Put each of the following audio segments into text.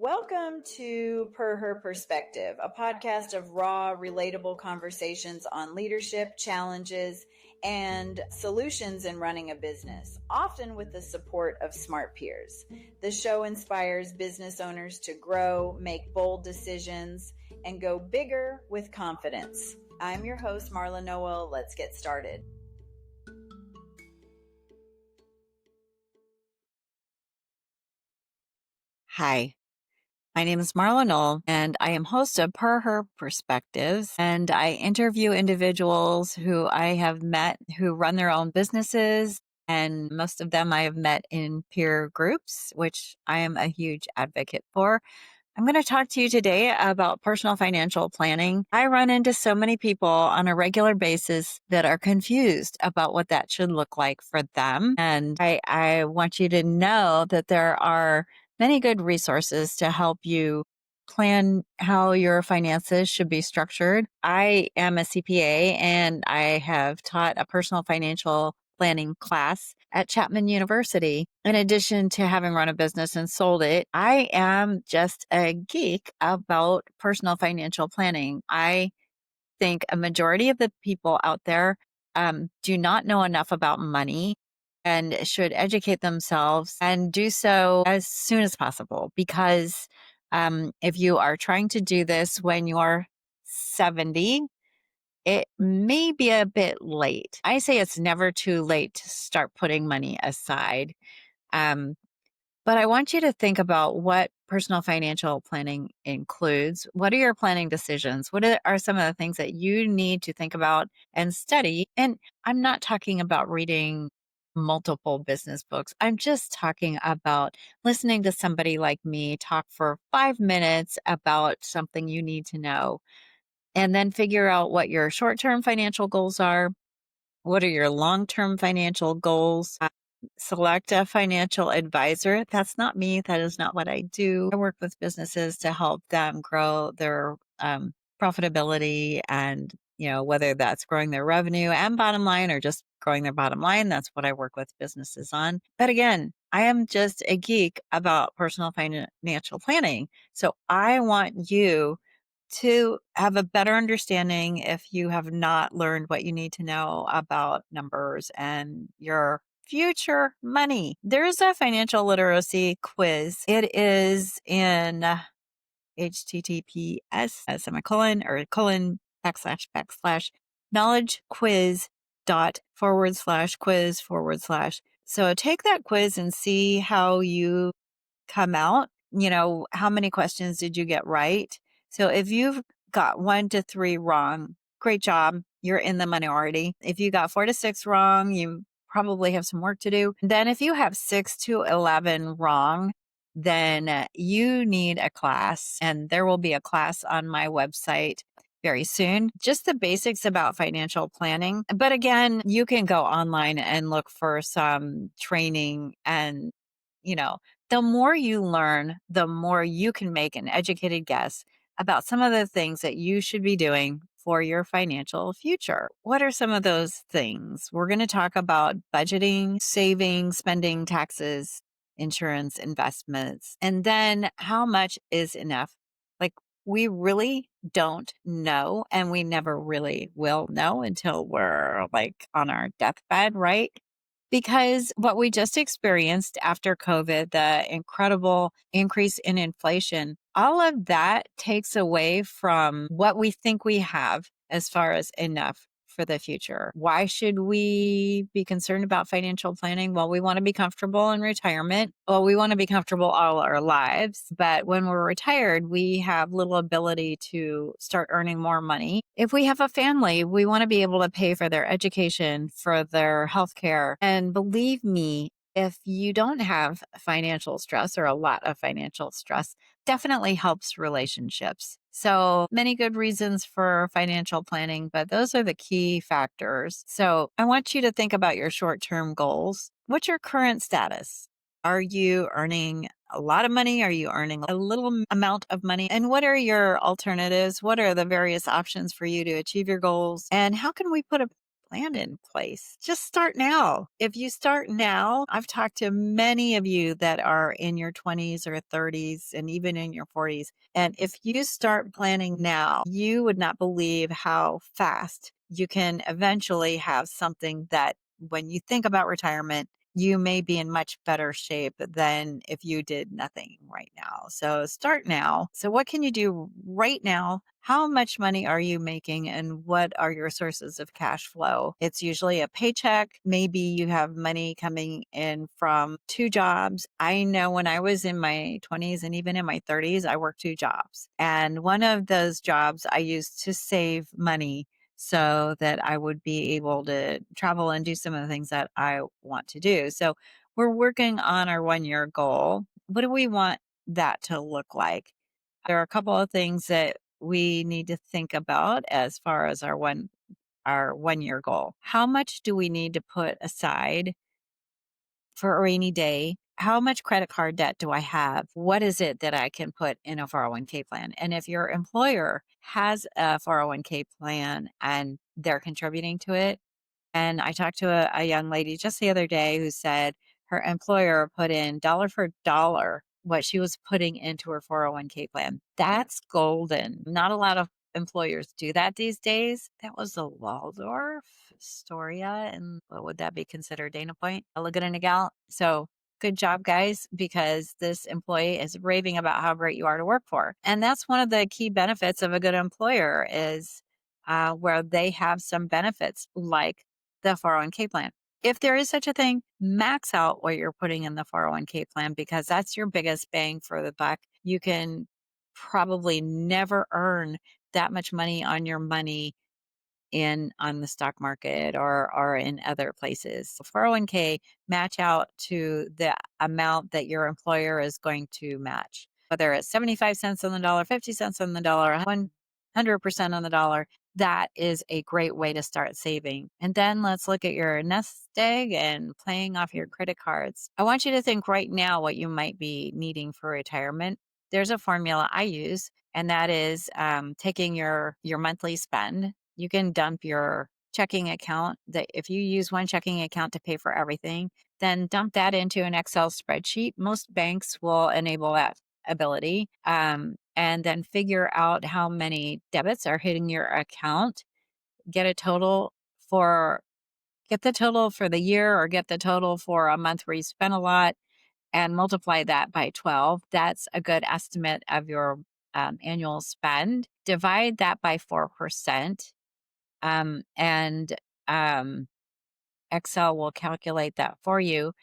Welcome to Per Her Perspective, a podcast of raw, relatable conversations on leadership, challenges, and solutions in running a business, often with the support of smart peers. The show inspires business owners to grow, make bold decisions, and go bigger with confidence. I'm your host, Marla Noel. Let's get started. Hi, my name is Marla Noel, and I am host of Per Her Perspectives, and I interview individuals who I have met who run their own businesses, and most of them I have met in peer groups, which I am a huge advocate for. I'm going to talk to you today about personal financial planning. I run into so many people on a regular basis that are confused about what that should look like for them. And I want you to know that there are many good resources to help you plan how your finances should be structured. I am a CPA and I have taught a personal financial planning class at Chapman University. In addition to having run a business and sold it, I am just a geek about personal financial planning. I think a majority of the people out there do not know enough about money and should educate themselves and do so as soon as possible. Because if you are trying to do this when you're 70, it may be a bit late. I say it's never too late to start putting money aside. Um, but I want you to think about what personal financial planning includes. What are your planning decisions? What are some of the things that you need to think about and study? And I'm not talking about reading multiple business books. I'm just talking about listening to somebody like me talk for 5 minutes about something you need to know, and then figure out what your short-term financial goals are. What are your long-term financial goals? Select a financial advisor. That's not me. That is not what I do. I work with businesses to help them grow their profitability, and, whether that's growing their revenue and bottom line or just growing their bottom line, that's what I work with businesses on. But again, I am just a geek about personal financial planning. So I want you to have a better understanding, if you have not learned what you need to know about numbers and your future money. There's a financial literacy quiz. It is in HTTPS semicolon or colon / knowledge quiz dot / quiz / So take that quiz and see how you come out. How many questions did you get right? So if you've got 1 to 3 wrong, great job. You're in the minority. If you got 4 to 6 wrong, you probably have some work to do. Then if you have 6 to 11 wrong, then you need a class, and there will be a class on my website very soon. Just the basics about financial planning. But again, you can go online and look for some training, and, the more you learn, the more you can make an educated guess about some of the things that you should be doing for your financial future. What are some of those things? We're going to talk about budgeting, saving, spending, taxes, insurance, investments, and then how much is enough. Like, we really don't know, and we never really will know until we're like on our deathbed, right? Because what we just experienced after COVID, the incredible increase in inflation, all of that takes away from what we think we have as far as enough for the future. Why should we be concerned about financial planning? Well, we want to be comfortable in retirement. Well, we want to be comfortable all our lives. But when we're retired, we have little ability to start earning more money. If we have a family, we want to be able to pay for their education, for their health care. And believe me, if you don't have financial stress or a lot of financial stress, definitely helps relationships. So many good reasons for financial planning, but those are the key factors. So I want you to think about your short-term goals. What's your current status? Are you earning a lot of money? Are you earning a little amount of money? And what are your alternatives? What are the various options for you to achieve your goals? And how can we put a plan in place. Just start now. If you start now, I've talked to many of you that are in your 20s or 30s and even in your 40s. And if you start planning now, you would not believe how fast you can eventually have something that when you think about retirement, you may be in much better shape than if you did nothing right now. So start now. So what can you do right now? How much money are you making and what are your sources of cash flow? It's usually a paycheck. Maybe you have money coming in from two jobs. I know when I was in my 20s and even in my 30s, I worked two jobs. And one of those jobs I used to save money so that I would be able to travel and do some of the things that I want to do. So we're working on our 1 year goal. What do we want that to look like? There are a couple of things that we need to think about as far as our 1 year goal. How much do we need to put aside for a rainy day? How much credit card debt do I have? What is it that I can put in a 401k plan? And if your employer has a 401k plan and they're contributing to it, and I talked to a young lady just the other day who said her employer put in dollar for dollar what she was putting into her 401k plan. That's golden. Not a lot of employers do that these days. That was a Waldorf, Astoria, and what would that be considered? Dana Point, a Laguna Niguel. So good job, guys, because this employee is raving about how great you are to work for. And that's one of the key benefits of a good employer is where they have some benefits like the 401k plan. If there is such a thing, max out what you're putting in the 401k plan because that's your biggest bang for the buck. You can probably never earn that much money on your money in on the stock market or in other places. So 401k match out to the amount that your employer is going to match. Whether it's 75 cents on the dollar, 50 cents on the dollar, 100% on the dollar, that is a great way to start saving. And then let's look at your nest egg and paying off your credit cards. I want you to think right now what you might be needing for retirement. There's a formula I use, and that is taking your monthly spend. You can dump your checking account that if you use one checking account to pay for everything, then dump that into an Excel spreadsheet. Most banks will enable that ability. And then figure out how many debits are hitting your account. Get a total for get the total for the year or get the total for a month where you spent a lot and multiply that by 12. That's a good estimate of your annual spend. Divide that by 4%. And Excel will calculate that for you.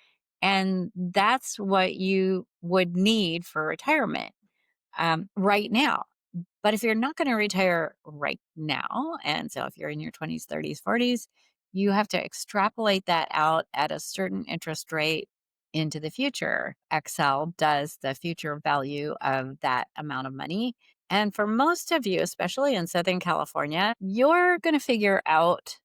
And that's what you would need for retirement right now. But if you're not going to retire right now, and so if you're in your 20s, 30s, 40s, you have to extrapolate that out at a certain interest rate into the future. Excel does the future value of that amount of money. And for most of you, especially in Southern California, you're going to figure out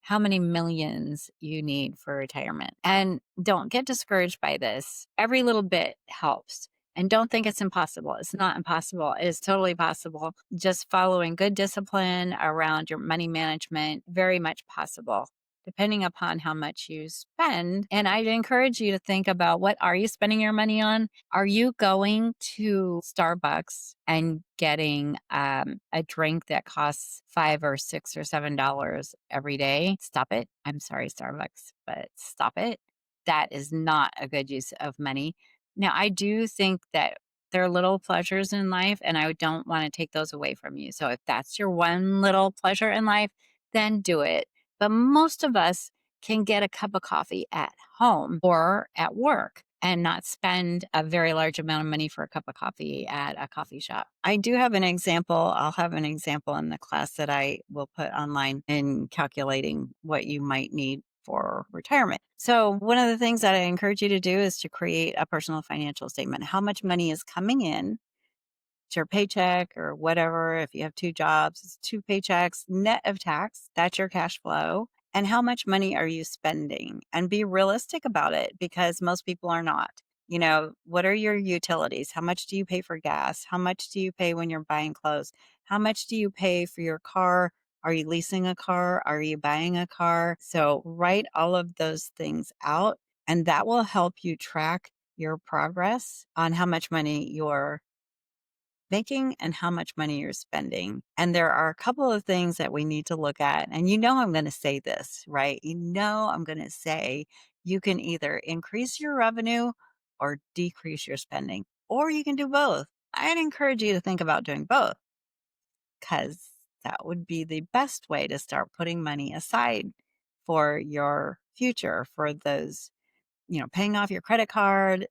how many millions you need for retirement. And don't get discouraged by this. Every little bit helps. And don't think it's impossible. It's not impossible. It is totally possible. Just following good discipline around your money management, very much possible, depending upon how much you spend. And I'd encourage you to think about what are you spending your money on? Are you going to Starbucks and getting a drink that costs $5 or $6 or $7 every day? Stop it. I'm sorry, Starbucks, but stop it. That is not a good use of money. Now, I do think that there are little pleasures in life, and I don't want to take those away from you. So if that's your one little pleasure in life, then do it. But most of us can get a cup of coffee at home or at work and not spend a very large amount of money for a cup of coffee at a coffee shop. I do have an example. I'll have an example in the class that I will put online in calculating what you might need for retirement. So one of the things that I encourage you to do is to create a personal financial statement. How much money is coming in? It's your paycheck or whatever. If you have two jobs, it's two paychecks, net of tax. That's your cash flow. And how much money are you spending? And be realistic about it because most people are not. You know, what are your utilities? How much do you pay for gas? How much do you pay when you're buying clothes? How much do you pay for your car Are you leasing a car? Are you buying a car? So write all of those things out, and that will help you track your progress on how much money you're making and how much money you're spending. And there are a couple of things that we need to look at. And I'm going to say this, right? I'm going to say you can either increase your revenue or decrease your spending, or you can do both. I'd encourage you to think about doing both, because that would be the best way to start putting money aside for your future, for those, paying off your credit card,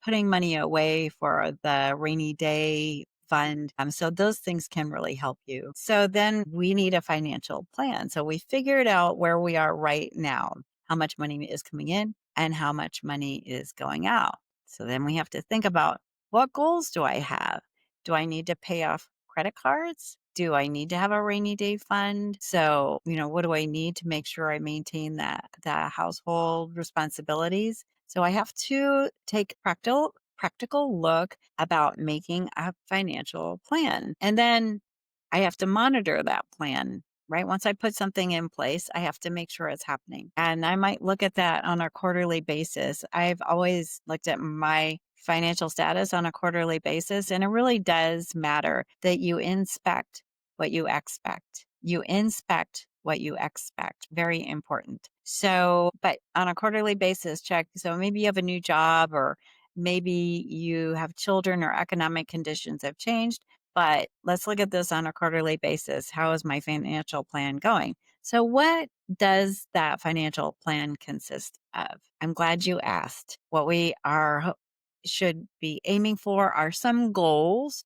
putting money away for the rainy day fund. So those things can really help you. So then we need a financial plan. So we figured out where we are right now, how much money is coming in and how much money is going out. So then we have to think about, what goals do I have? Do I need to pay off credit cards? Do I need to have a rainy day fund? So, what do I need to make sure I maintain that household responsibilities? So I have to take practical look about making a financial plan. And then I have to monitor that plan, right? Once I put something in place, I have to make sure it's happening. And I might look at that on a quarterly basis. I've always looked at my financial status on a quarterly basis, and it really does matter that you inspect what you expect. You inspect what you expect. Very important. So, but on a quarterly basis, check. So maybe you have a new job, or maybe you have children, or economic conditions have changed. But let's look at this on a quarterly basis. How is my financial plan going? So, what does that financial plan consist of? I'm glad you asked. What we should be aiming for are some goals.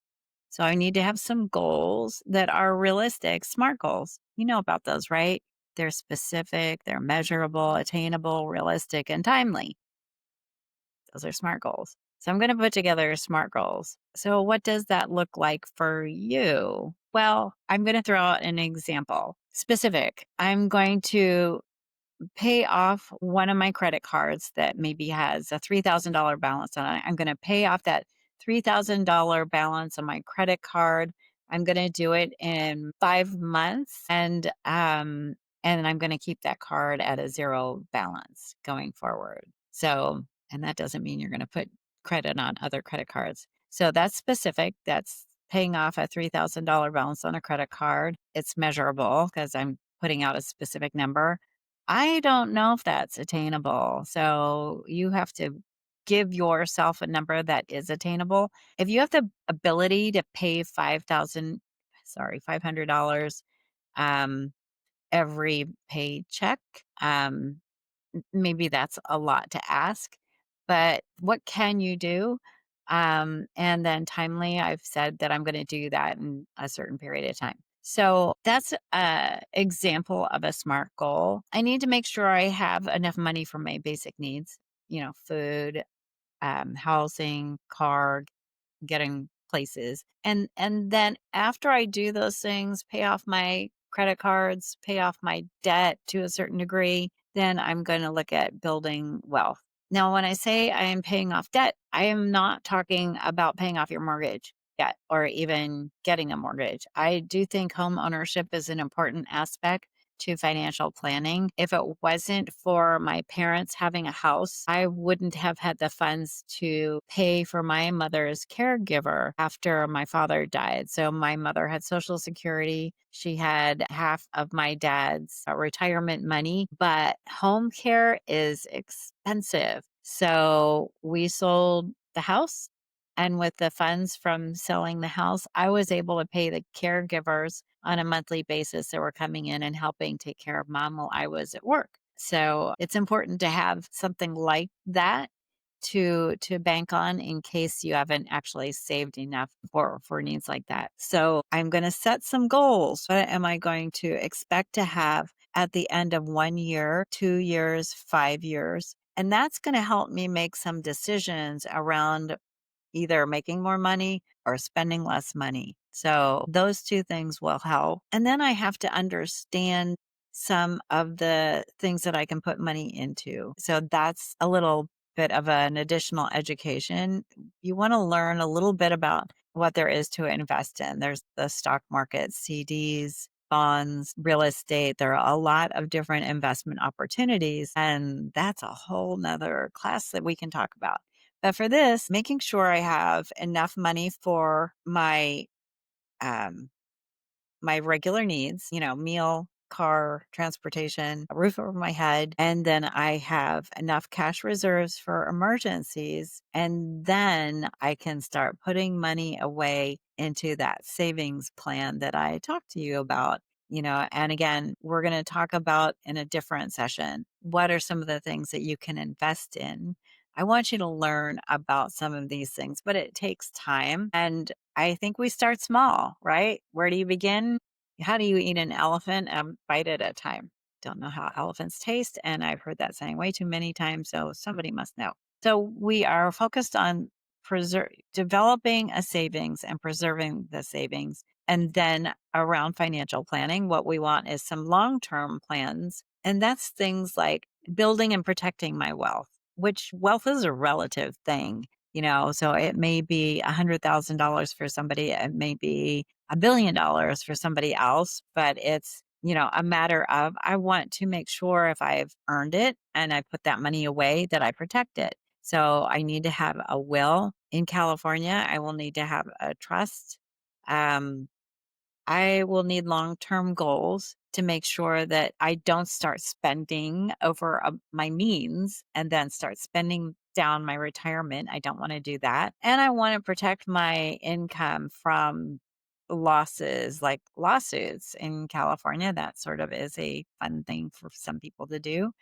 So, I need to have some goals that are realistic, SMART goals. You know about those, right? They're specific, they're measurable, attainable, realistic, and timely. Those are SMART goals. So I'm going to put together SMART goals. So what does that look like for you? Well, I'm going to throw out an example. Specific. I'm going to pay off one of my credit cards that maybe has a $3,000 balance on it. I'm going to pay off that $3,000 balance on my credit card. I'm going to do it in 5 months, and I'm going to keep that card at a zero balance going forward. So, and that doesn't mean you're going to put credit on other credit cards. So that's specific. That's paying off a $3,000 balance on a credit card. It's measurable because I'm putting out a specific number. I don't know if that's attainable. So you have to give yourself a number that is attainable. If you have the ability to pay $500 um, every paycheck, maybe that's a lot to ask, but what can you do? And then timely, I've said that I'm going to do that in a certain period of time. So that's a example of a SMART goal. I need to make sure I have enough money for my basic needs, food, housing, car, getting places. And then after I do those things, pay off my credit cards, pay off my debt to a certain degree, then I'm going to look at building wealth. Now, when I say I am paying off debt, I am not talking about paying off your mortgage yet, or even getting a mortgage. I do think home ownership is an important aspect to financial planning. If it wasn't for my parents having a house, I wouldn't have had the funds to pay for my mother's caregiver after my father died. So my mother had Social Security. She had half of my dad's retirement money, but home care is expensive. So we sold the house. And with the funds from selling the house, I was able to pay the caregivers on a monthly basis that were coming in and helping take care of mom while I was at work. So it's important to have something like that to bank on in case you haven't actually saved enough for needs like that. So I'm going to set some goals. What am I going to expect to have at the end of 1 year, 2 years, 5 years? And that's going to help me make some decisions around either making more money or spending less money. So those two things will help. And then I have to understand some of the things that I can put money into. So that's a little bit of an additional education. You want to learn a little bit about what there is to invest in. There's the stock market, CDs, bonds, real estate. There are a lot of different investment opportunities. And that's a whole nother class that we can talk about. But for this, making sure I have enough money for um, my regular needs, meal, car, transportation, a roof over my head. And then I have enough cash reserves for emergencies. And then I can start putting money away into that savings plan that I talked to you about. And again, we're going to talk about in a different session, what are some of the things that you can invest in? I want you to learn about some of these things, but it takes time. And I think we start small, right? Where do you begin? How do you eat an elephant? A bite at a time. Don't know how elephants taste. And I've heard that saying way too many times. So somebody must know. So we are focused on developing a savings and preserving the savings. And then around financial planning, what we want is some long term plans. And that's things like building and protecting my wealth, which wealth is a relative thing. So it may be $100,000 for somebody, it may be $1 billion for somebody else, but it's, a matter of I want to make sure if I've earned it and I put that money away that I protect it. So I need to have a will in California. I will need to have a trust. Um, I will need long-term goals to make sure that I don't start spending over my means and then start spending down my retirement. I don't want to do that. And I want to protect my income from losses like lawsuits in California. That sort of is a fun thing for some people to do.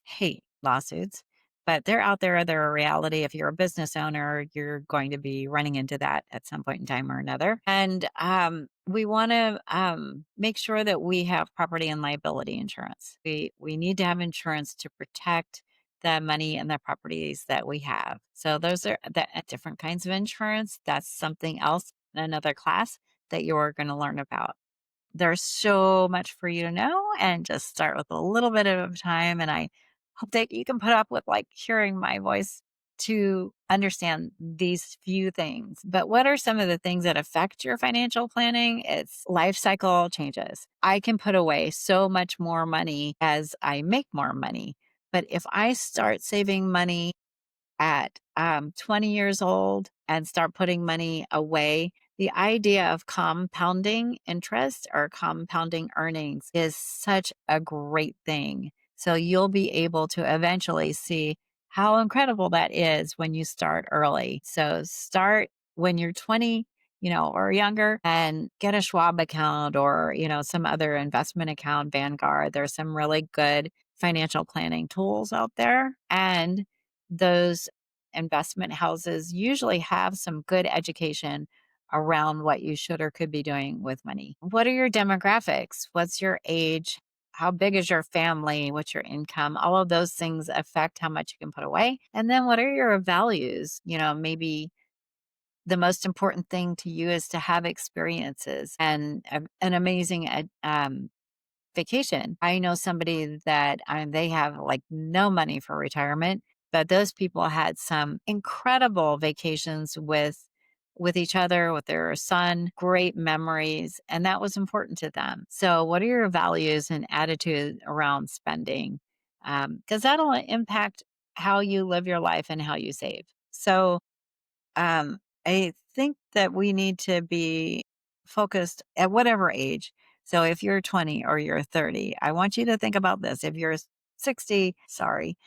Hate lawsuits, but they're out there. They're a reality. If you're a business owner, you're going to be running into that at some point in time or another. And we want to make sure that we have property and liability insurance. We need to have insurance to protect the money and the properties that we have. So those are different kinds of insurance. That's something else in another class that you're going to learn about. There's so much for you to know, and just start with a little bit at a time. And I hope that you can put up with hearing my voice to understand these few things. But what are some of the things that affect your financial planning? It's life cycle changes. I can put away so much more money as I make more money. But if I start saving money at 20 years old and start putting money away, the idea of compounding interest or compounding earnings is such a great thing. So you'll be able to eventually see how incredible that is when you start early. So start when you're 20, or younger, and get a Schwab account or, some other investment account, Vanguard. There's some really good financial planning tools out there. And those investment houses usually have some good education around what you should or could be doing with money. What are your demographics? What's your age? How big is your family? What's your income? All of those things affect how much you can put away. And then what are your values? Maybe the most important thing to you is to have experiences and an amazing vacation. I know somebody that they have no money for retirement, but those people had some incredible vacations with each other, with their son, great memories, and that was important to them. So what are your values and attitude around spending? Because that'll impact how you live your life and how you save. So I think that we need to be focused at whatever age. So if you're 20 or you're 30, I want you to think about this. If you're 60, sorry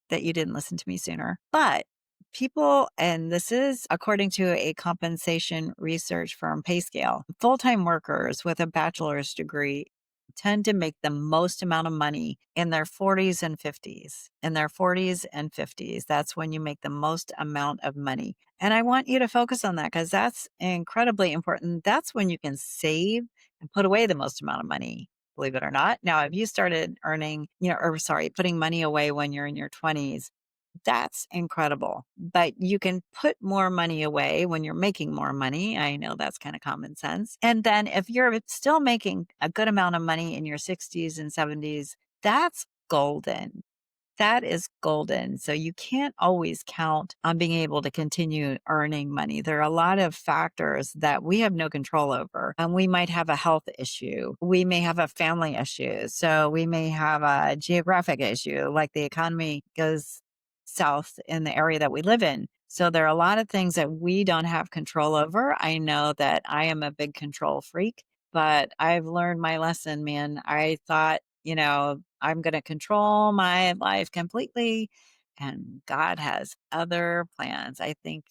that you didn't listen to me sooner. But people, and this is according to a compensation research firm, PayScale, full-time workers with a bachelor's degree tend to make the most amount of money in their 40s and 50s. In their 40s and 50s, that's when you make the most amount of money. And I want you to focus on that because that's incredibly important. That's when you can save and put away the most amount of money, believe it or not. Now, if you started earning, putting money away when you're in your 20s, that's incredible. But you can put more money away when you're making more money. I know that's kind of common sense. And then if you're still making a good amount of money in your 60s and 70s, that's golden. that is golden. So you can't always count on being able to continue earning money. There are a lot of factors that we have no control over. And we might have a health issue. We may have a family issue. So we may have a geographic issue, like the economy goes south in the area that we live in. So there are a lot of things that we don't have control over. I know that I am a big control freak, but I've learned my lesson, man. I thought, I'm going to control my life completely. And God has other plans. I think,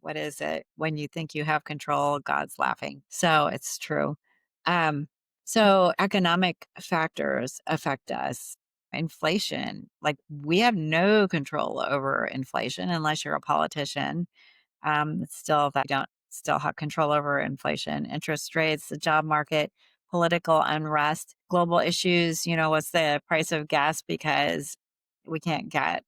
what is it? When you think you have control, God's laughing. So it's true. Um, so economic factors affect us. Inflation, like we have no control over inflation unless you're a politician. Still, that don't still have control over inflation, interest rates, the job market, political unrest, global issues. What's the price of gas because we can't get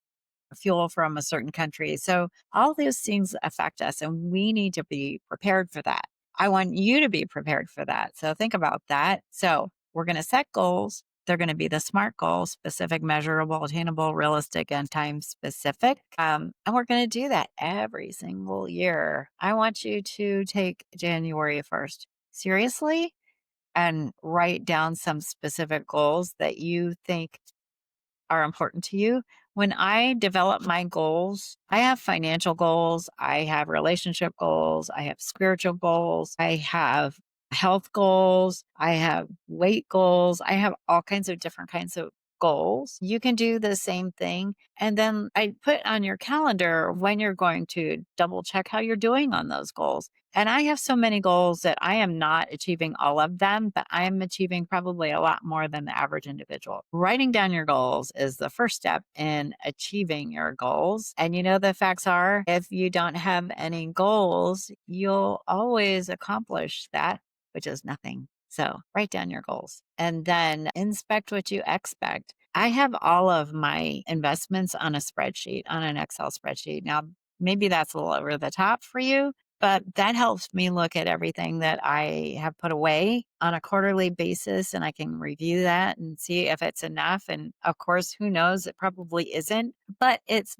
fuel from a certain country. So all those things affect us and we need to be prepared for that. I want you to be prepared for that. So think about that. So we're going to set goals. They're going to be the SMART goals: specific, measurable, attainable, realistic, and time specific. And we're going to do that every single year. I want you to take January 1st seriously and write down some specific goals that you think are important to you. When I develop my goals, I have financial goals, I have relationship goals, I have spiritual goals, I have health goals, I have weight goals, I have all kinds of different kinds of goals. You can do the same thing. And then I put on your calendar when you're going to double check how you're doing on those goals. And I have so many goals that I am not achieving all of them, but I am achieving probably a lot more than the average individual. Writing down your goals is the first step in achieving your goals. And the facts are, if you don't have any goals, you'll always accomplish that, which is nothing. So write down your goals and then inspect what you expect. I have all of my investments on a spreadsheet, on an Excel spreadsheet. Now, maybe that's a little over the top for you, but that helps me look at everything that I have put away on a quarterly basis, and I can review that and see if it's enough. And of course, who knows? It probably isn't, but it's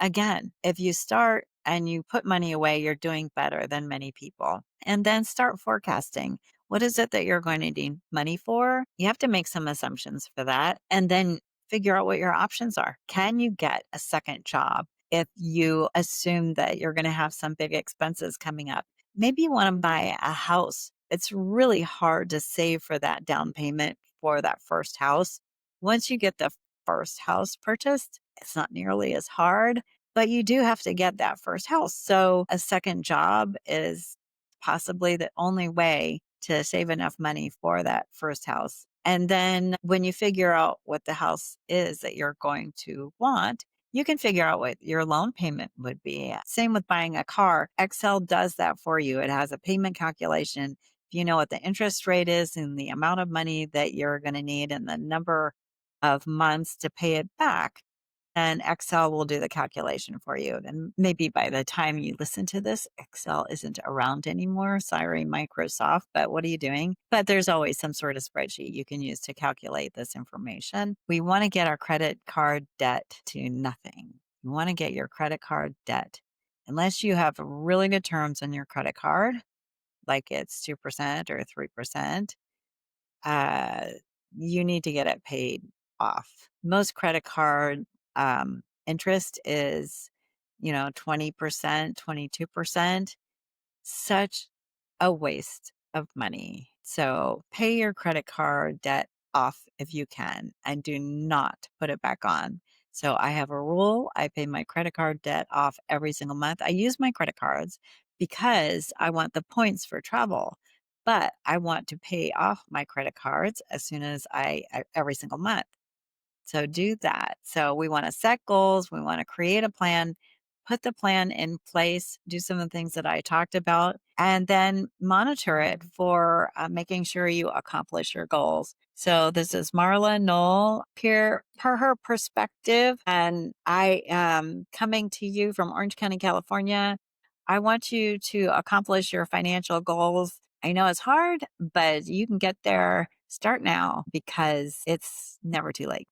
again, if you start and you put money away, you're doing better than many people. And then start forecasting. What is it that you're going to need money for? You have to make some assumptions for that and then figure out what your options are. Can you get a second job if you assume that you're going to have some big expenses coming up? Maybe you want to buy a house. It's really hard to save for that down payment for that first house. Once you get the first house purchased, it's not nearly as hard, but you do have to get that first house. So a second job is possibly the only way to save enough money for that first house. And then when you figure out what the house is that you're going to want, you can figure out what your loan payment would be. Same with buying a car. Excel does that for you. It has a payment calculation. If you know what the interest rate is and the amount of money that you're going to need and the number of months to pay it back, and Excel will do the calculation for you. And maybe by the time you listen to this, Excel isn't around anymore. Sorry, Microsoft, but what are you doing? But there's always some sort of spreadsheet you can use to calculate this information. We want to get our credit card debt to nothing. You want to get your credit card debt, unless you have really good terms on your credit card, like it's 2% or 3%. uh, you need to get it paid off. Most credit card interest is, 20%, 22%. Such a waste of money. So pay your credit card debt off if you can and do not put it back on. So I have a rule. I pay my credit card debt off every single month. I use my credit cards because I want the points for travel, but I want to pay off my credit cards as soon as every single month. So do that. So we want to set goals. We want to create a plan, put the plan in place, do some of the things that I talked about, and then monitor it for making sure you accomplish your goals. So this is Marla Noel, per her perspective, and I am coming to you from Orange County, California. I want you to accomplish your financial goals. I know it's hard, but you can get there. Start now because it's never too late.